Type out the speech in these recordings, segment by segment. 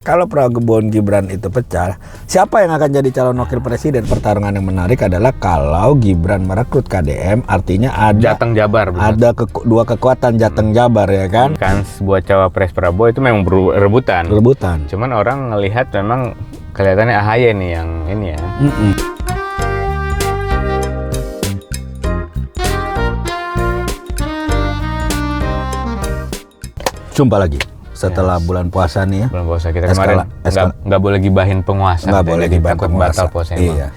Kalau Prabowo Gibran itu pecah, siapa yang akan jadi calon wakil presiden? Pertarungan yang menarik adalah kalau Gibran merekrut KDM, artinya ada Jateng Jabar. Ada dua kekuatan Jateng Jabar, ya kan? Kan buat cawapres Prabowo itu memang rebutan. Cuman orang ngelihat memang kelihatannya AHY nih yang ini ya. Jumpa lagi setelah bulan puasa nih ya. Bulan puasa kita kemarin nggak boleh gibahin penguasa. Nggak boleh gibahin takut penguasa. Batal puasa. Iya.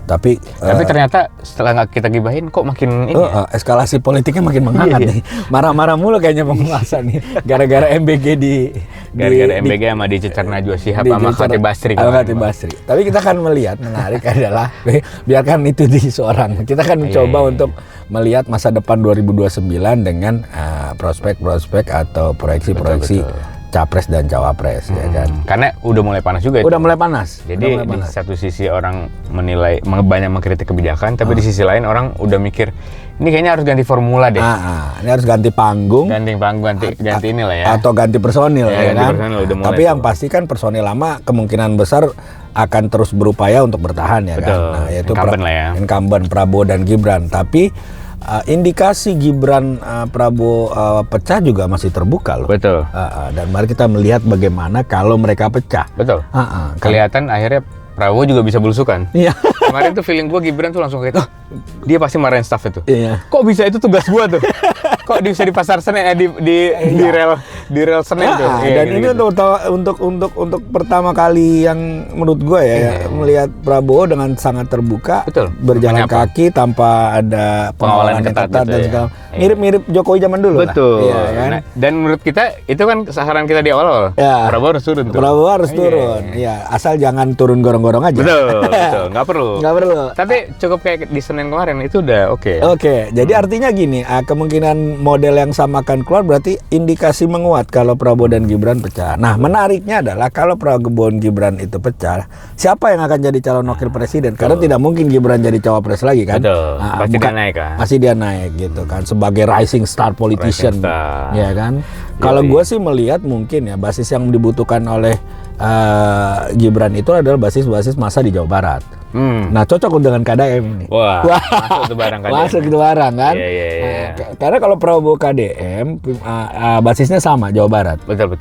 Tapi ternyata setelah nggak kita gibahin kok makin ini eskalasi politiknya makin menghangat nih. Marah-marah mulu kayaknya penguasa nih. Gara-gara MBG MBG sama dicecer Najwa Shihab sama Khatib Basri. Tapi kita akan melihat menarik adalah biarkan itu di seorang. Kita akan mencoba untuk melihat masa depan 2029 dengan prospek-prospek atau proyeksi-proyeksi capres dan cawapres, ya kan? Karena udah mulai panas juga. Udah mulai panas. Jadi di satu sisi orang menilai banyak mengkritik kebijakan, tapi di sisi lain orang udah mikir ini kayaknya harus ganti formula deh. Ini harus ganti panggung. Ganti inilah ya. Atau ganti personil, ya kan? Personil udah mulai. Tapi yang pasti kan personil lama kemungkinan besar akan terus berupaya untuk bertahan, ya kan? Nah, yaitu incumbent Prabowo dan Gibran. Tapi indikasi Gibran Prabowo pecah juga masih terbuka loh. Betul. Dan mari kita melihat bagaimana kalau mereka pecah. Betul. Kelihatan akhirnya Prabowo juga bisa belusukan. Iya. Kemarin tuh feeling gue Gibran tuh langsung kayak dia pasti marahin staff itu. Iya. Kok bisa itu tugas gue tuh? Kok bisa di pasar Senen di rel Senen tuh. Dan ini untuk pertama kali yang menurut gue ya melihat Prabowo dengan sangat terbuka, berjalan kaki tanpa ada pengawalan ketat dan segala. Mirip-mirip Jokowi zaman dulu. Betul. Iya, kan? Dan menurut kita itu kan sasaran kita di awal. Prabowo harus turun tuh. Prabowo harus turun. Iya, asal jangan turun gorong-gorong aja. Betul. Nggak perlu. Tapi cukup kayak di Senin kemarin itu udah oke. Oke, jadi artinya gini, kemungkinan model yang sama akan keluar berarti indikasi menguat kalau Prabowo dan Gibran pecah. Nah, menariknya adalah kalau Prabowo dan Gibran itu pecah, siapa yang akan jadi calon wakil presiden? Karena tidak mungkin Gibran jadi cawapres lagi kan? Betul. Pasti dia naik kan? Pasti dia naik gitu kan, sebagai rising star politician, ya kan? Kalau gue sih melihat mungkin ya basis yang dibutuhkan oleh Gibran itu adalah basis massa di Jawa Barat. Nah, cocok dengan KDM nih. Wah. Masuk itu barang KDM. Masuk itu barang kan? Iya. Karena kalau Prabowo KDM basisnya sama Jawa Barat. Betul.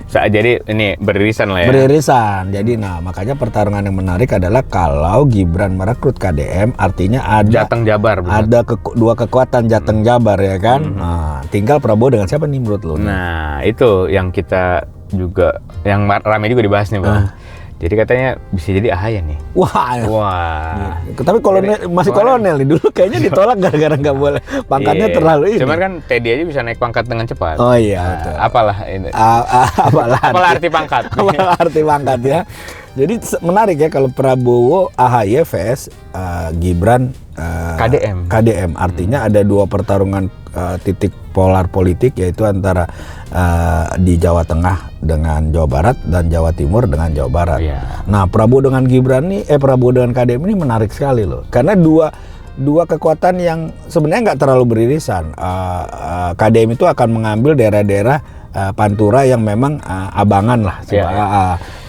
Jadi ini beririsan lah ya. Beririsan. Jadi makanya pertarungan yang menarik adalah kalau Gibran merekrut KDM, artinya ada Jateng Jabar. Ada dua kekuatan Jateng Jabar, ya kan? Nah, tinggal Prabowo dengan siapa nih menurut lo? Nah, itu yang kita juga yang ramai juga dibahas nih, Bang. Jadi katanya bisa jadi AHY nih. Wah. Tapi masih kolonel nih, dulu kayaknya ditolak gara-gara nggak boleh pangkatnya terlalu ini. Cuman kan Teddy aja bisa naik pangkat dengan cepat. Oh iya. Betul. Apalah ini. Apalah arti pangkat. Apalah arti pangkat ya. Jadi menarik ya kalau Prabowo AHY vs Gibran KDM. Artinya ada dua pertarungan titik polar politik, yaitu antara di Jawa Tengah dengan Jawa Barat dan Jawa Timur dengan Jawa Barat. Nah, Prabowo dengan Gibran nih, Prabowo dengan KDM ini menarik sekali loh, karena dua kekuatan yang sebenarnya nggak terlalu beririsan. KDM itu akan mengambil daerah-daerah Pantura yang memang abangan lah,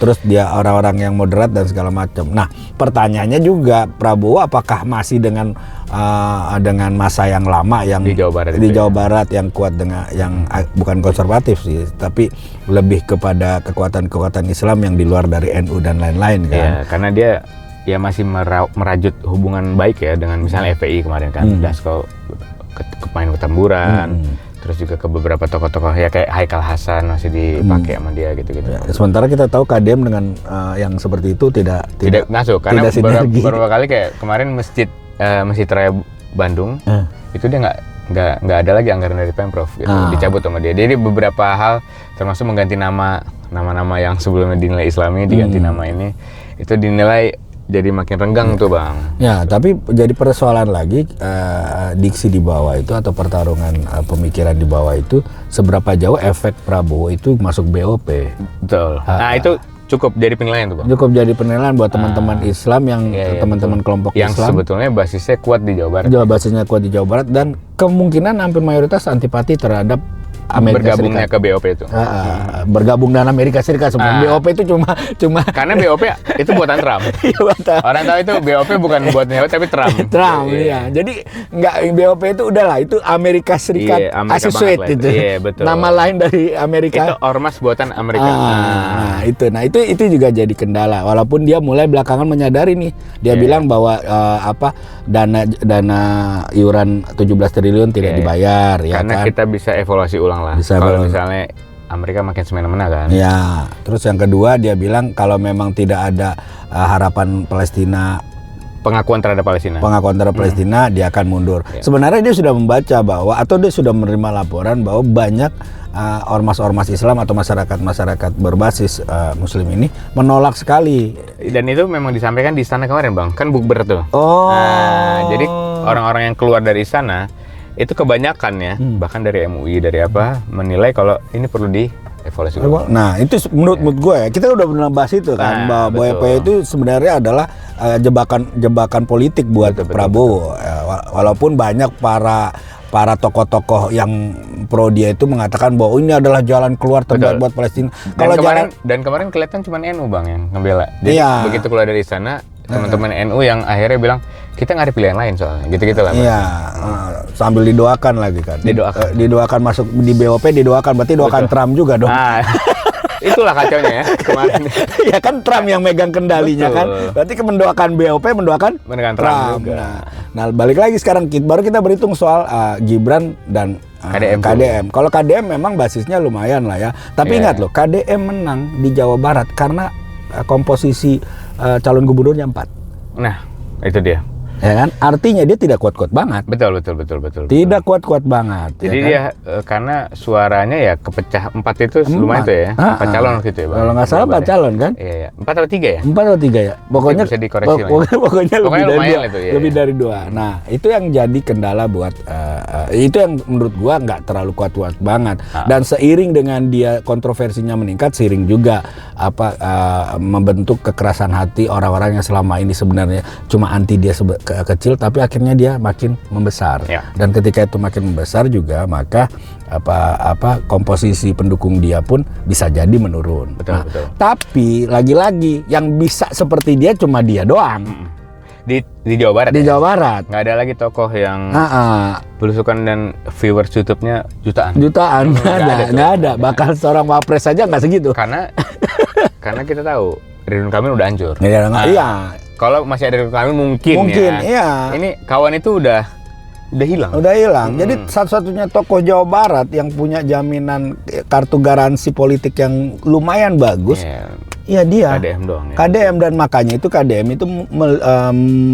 terus dia orang-orang yang moderat dan segala macam. Nah, pertanyaannya juga Prabowo apakah masih dengan masa yang lama yang di Jawa Barat yang kuat dengan yang bukan konservatif sih, tapi lebih kepada kekuatan-kekuatan Islam yang di luar dari NU dan lain-lain kan. Ya, karena dia masih merajut hubungan baik ya dengan misalnya FPI kemarin kan, Dasko main ke Tamburan. Terus juga ke beberapa tokoh-tokoh ya kayak Haikal Hasan masih dipakai sama dia gitu-gitu. Ya, sementara kita tahu KDM dengan yang seperti itu tidak masuk karena beberapa kali kayak kemarin Masjid Raya Bandung itu dia nggak ada lagi anggaran dari Pemprov gitu, dicabut sama dia. Jadi beberapa hal termasuk mengganti nama-nama yang sebelumnya dinilai Islami diganti nama ini itu dinilai jadi makin renggang tuh, Bang. Ya, tapi jadi persoalan lagi diksi di bawah itu atau pertarungan pemikiran di bawah itu seberapa jauh efek Prabowo itu masuk BOP. Betul. Nah, itu cukup jadi penilaian tuh, Bang. Cukup jadi penilaian buat teman-teman Islam yang teman-teman kelompok yang Islam yang sebetulnya basisnya kuat di Jawa Barat. Basisnya kuat di Jawa Barat dan kemungkinan hampir mayoritas antipati terhadap Amerika bergabungnya Serikat. ke BOP itu. Bergabung dengan Amerika Serikat sebenarnya. BOP itu cuma karena BOP itu buatan Trump. Orang tahu itu BOP bukan buatan tapi Trump. Trump ya. Jadi nggak BOP itu udahlah itu Amerika Serikat Associate itu. Iya, betul. Nama lain dari Amerika. Itu ormas buatan Amerika. Nah itu juga jadi kendala. Walaupun dia mulai belakangan menyadari nih. Dia bilang bahwa dana iuran 17 triliun tidak dibayar ya karena kan. kita bisa evaluasi ulang lah. Kalau misalnya Amerika makin semena-mena kan. Ya, terus yang kedua dia bilang kalau memang tidak ada harapan Palestina, pengakuan terhadap Palestina, dia akan mundur. Sebenarnya dia sudah membaca bahwa atau dia sudah menerima laporan bahwa banyak ormas-ormas Islam atau masyarakat berbasis Muslim ini menolak sekali. Dan itu memang disampaikan di istana kemarin, Bang. Kan bukber tuh. Jadi orang-orang yang keluar dari istana itu kebanyakan ya, bahkan dari MUI dari apa menilai kalau ini perlu dievaluasi. Nah itu menurut gue ya, kita udah pernah bahas itu kan, bahwa BOP itu sebenarnya adalah jebakan politik buat Prabowo. Walaupun banyak para tokoh-tokoh yang pro dia itu mengatakan bahwa ini adalah jalan keluar terbaik buat Palestina. Dan kemarin kelihatan cuma NU, Bang, yang ngebela. Jadi begitu keluar dari istana, teman-teman NU yang akhirnya bilang kita nggak ada pilihan lain soalnya, gitu-gitu lah. Iya, sambil didoakan lagi kan. Didoakan masuk di BOP, didoakan berarti doakan Trump juga dong. Itulah kacaunya ya kemarin. Ya kan Trump yang megang kendalinya kan. Berarti mendoakan BOP, mendoakan Trump juga. Nah, balik lagi sekarang baru kita berhitung soal Gibran dan KDM. Kalau KDM memang basisnya lumayan lah ya. Tapi ingat loh, KDM menang di Jawa Barat karena komposisi calon gubernurnya 4. Nah, itu dia. Ya kan? Artinya dia tidak kuat-kuat banget. Betul. Tidak kuat-kuat banget. Jadi ya kan? dia karena suaranya ya kepecah 4 itu lumayan tuh ya. 4 calon gitu ya, Bang. Kalau nggak salah 4 calon kan? Iya. 4 atau 3 ya? 4 atau 3 ya. Pokoknya bisa dikoreksi pokoknya lebih dari 2. Ya. Nah, itu yang jadi kendala buat itu yang menurut gua nggak terlalu kuat-kuat banget. Dan seiring dengan dia kontroversinya meningkat, seiring juga membentuk kekerasan hati orang-orang yang selama ini sebenarnya cuma anti dia kecil, tapi akhirnya dia makin membesar. Dan ketika itu makin membesar juga, maka komposisi pendukung dia pun bisa jadi menurun. Betul. Tapi lagi-lagi yang bisa seperti dia cuma dia doang. Di Jawa Barat. Di Jawa Barat. Nggak ada lagi tokoh yang belusukan dan viewers YouTube-nya jutaan. Nggak ada. Bahkan seorang wapres saja nggak segitu. Karena kita tahu Ridwan Kamil udah hancur. Iya. Kalau masih ada Ridwan Kamil mungkin ya. Iya. Ini kawan itu udah hilang. Jadi satu-satunya tokoh Jawa Barat yang punya jaminan kartu garansi politik yang lumayan bagus, ya dia. KDM doang. Ya. KDM, dan makanya itu KDM itu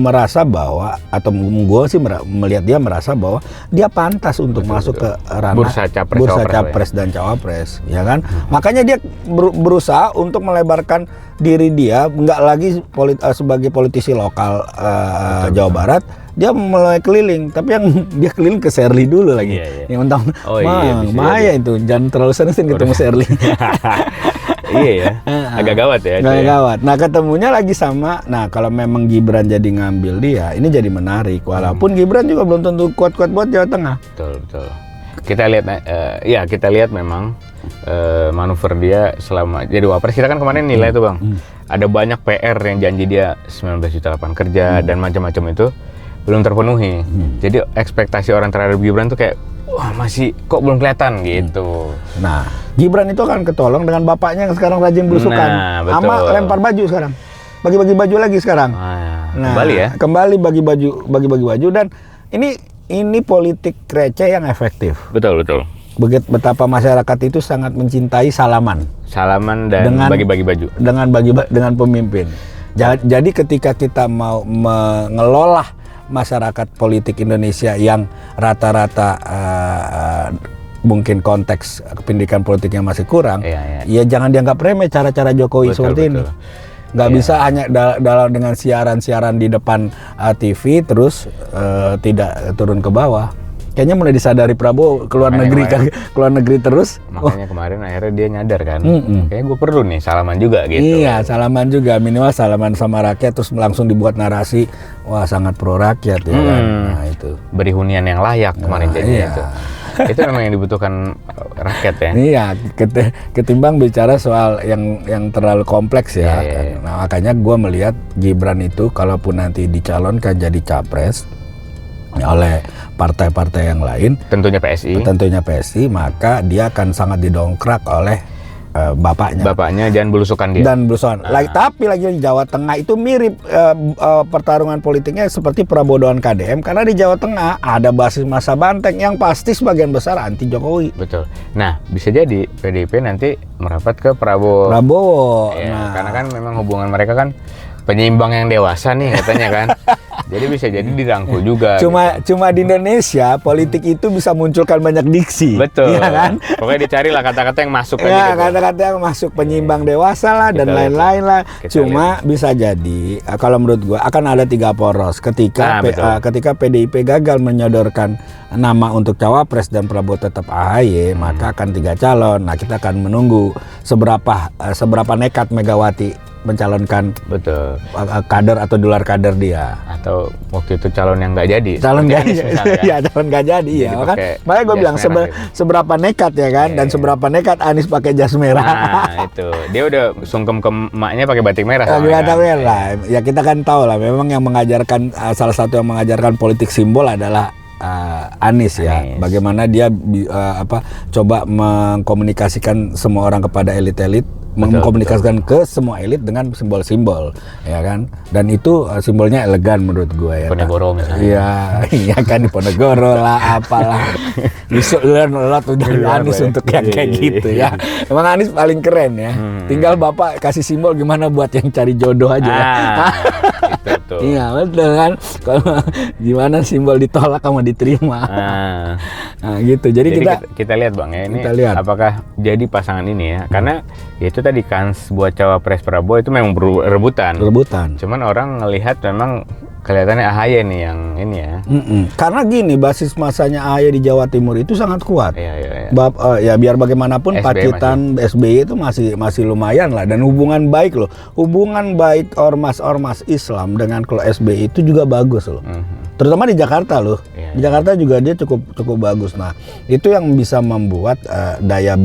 merasa bahwa, atau gue sih melihat dia merasa bahwa dia pantas untuk masuk ke ranah bursa capres dan cawapres, ya kan? Makanya dia berusaha untuk melebarkan diri dia, nggak lagi sebagai politisi lokal Jawa Barat. Dia mulai keliling, tapi yang dia keliling ke Shirley dulu lagi. Yang mentang, bahaya itu, jangan terlalu sering ketemu Shirley. Iya ya, agak gawat ya. Gawat. Nah, ketemunya lagi sama. Nah, kalau memang Gibran jadi ngambil dia, ini jadi menarik. Walaupun Gibran juga belum tentu kuat-kuat buat Jawa Tengah. Betul. Kita lihat memang manuver dia selama jadi wapres. Kita kan kemarin nilai tuh, Bang. Ada banyak PR yang janji dia 19 juta lapangan kerja dan macam-macam itu belum terpenuhi. Jadi ekspektasi orang terhadap Gibran tuh kayak masih kok belum kelihatan gitu. Nah, Gibran itu akan ketolong dengan bapaknya yang sekarang rajin belusukan. Sama lempar baju sekarang. Bagi-bagi baju lagi sekarang. Kembali ya. Kembali bagi-bagi baju, dan ini politik receh yang efektif. Betul. Betapa masyarakat itu sangat mencintai salaman dan bagi-bagi baju dengan pemimpin. Jadi ketika kita mau mengelola masyarakat politik Indonesia yang rata-rata mungkin konteks pendidikan politiknya masih kurang, ya jangan dianggap remeh cara-cara Jokowi seperti ini. Nggak bisa hanya dengan siaran-siaran di depan TV terus tidak turun ke bawah. Kayaknya mulai disadari Prabowo keluar negeri terus. Makanya kemarin akhirnya dia nyadar kan, kayaknya gue perlu nih salaman juga gitu. Iya, salaman juga, minimal salaman sama rakyat, terus langsung dibuat narasi, wah sangat pro rakyat ya kan. Nah itu. Beri hunian yang layak kemarin jadinya itu. Itu memang yang dibutuhkan rakyat ya. Iya, ketimbang bicara soal yang terlalu kompleks ya. Iya. Nah, makanya gue melihat Gibran itu kalaupun nanti dicalonkan jadi capres oleh partai-partai yang lain, tentunya PSI, maka dia akan sangat didongkrak oleh bapaknya dan belusukan dia. Tapi lagi di Jawa Tengah itu mirip pertarungan politiknya seperti Prabowo dan KDM, karena di Jawa Tengah ada basis massa banteng yang pasti sebagian besar anti Jokowi. Betul. Nah, bisa jadi PDIP nanti merapat ke Prabowo. Ya, karena kan memang hubungan mereka kan penyeimbang yang dewasa nih katanya kan. Jadi bisa jadi dirangkul juga. Cuma di Indonesia politik itu bisa munculkan banyak diksi. Betul. Ya kan? Pokoknya dicarilah kata-kata yang masuk aja. Ya, kata-kata yang masuk penyeimbang dewasa lah dan lain-lain lah. Cuma bisa jadi kalau menurut gua akan ada 3 poros ketika PDIP gagal menyodorkan nama untuk cawapres dan Prabowo tetap AHY, maka akan 3 calon. Nah, kita akan menunggu seberapa nekat Megawati mencalonkan kader atau di luar kader dia, atau waktu itu calon yang nggak jadi, calon nggak jadi ya kan. Makanya gue bilang seberapa nekat ya kan, dan seberapa nekat Anies pakai jas merah. Nah itu dia udah sungkem ke emaknya pakai batik merah. Merah ya, kita kan tahu lah memang yang mengajarkan salah satu yang mengajarkan politik simbol adalah Anies ya. Bagaimana dia coba mengkomunikasikan semua orang kepada elit-elit, mengkomunikasikan ke semua elit dengan simbol-simbol, ya kan. Dan itu simbolnya elegan menurut gue ya. Ponegoro misalnya. Iya kan, di Ponegoro lah, apalah. Besok learn a lot dari Anies untuk yang kayak gitu ya. Emang Anies paling keren ya. Tinggal Bapak kasih simbol gimana buat yang cari jodoh aja. Itu. Iya betul kan. Kalau gimana simbol ditolak sama diterima. Nah gitu. Jadi kita lihat Bang ya, ini apakah jadi pasangan ini ya. Karena itu tadi kans buat cawapres Prabowo itu memang rebutan. Cuman orang ngelihat memang kelihatannya AHY nih yang ini ya. Karena gini, basis masanya AHY di Jawa Timur itu sangat kuat. Ya biar bagaimanapun Pacitan SBY itu masih lumayan lah, dan hubungan baik loh. Hubungan baik ormas Islam dengan kalau SBY itu juga bagus loh. Terutama di Jakarta loh. Di Jakarta juga dia cukup bagus. Nah, itu yang bisa membuat daya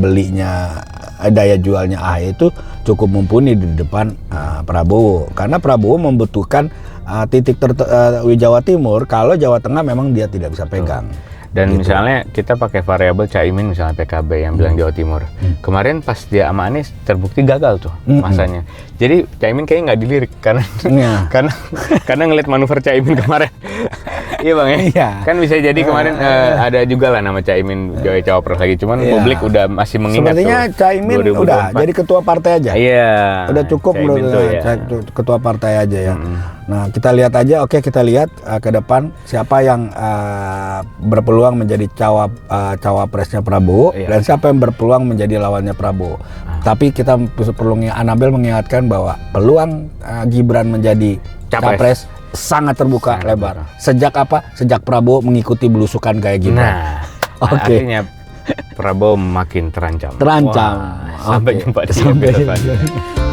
jualnya AHY itu cukup mumpuni di depan Prabowo. Karena Prabowo membutuhkan titik Jawa Timur kalau Jawa Tengah memang dia tidak bisa pegang. Dan gitu. Misalnya kita pakai variabel Caimin misalnya PKB yang bilang Jawa Timur. Kemarin pas dia sama Anies terbukti gagal tuh masanya. Jadi Caimin kayaknya nggak dilirik karena ngeliat manuver Caimin kemarin. Iya Bang ya. Iya. Kan bisa jadi kemarin ada juga lah nama Caimin jadi cawapres lagi. Cuman publik udah masih mengingat. Sepertinya Caimin 2024. Udah jadi ketua partai aja. Iya. Udah cukup menurut ketua partai aja ya. Nah kita lihat aja. Kita lihat ke depan siapa yang berpeluang menjadi cawapresnya Prabowo dan siapa yang berpeluang menjadi lawannya Prabowo. Tapi kita perlu Anabel mengingatkan bahwa peluang Gibran menjadi capres sangat terbuka lebar. Sejak Prabowo mengikuti belusukan kayak Gibran. Nah, artinya Prabowo makin terancam. Sampai jumpa di episode selanjutnya.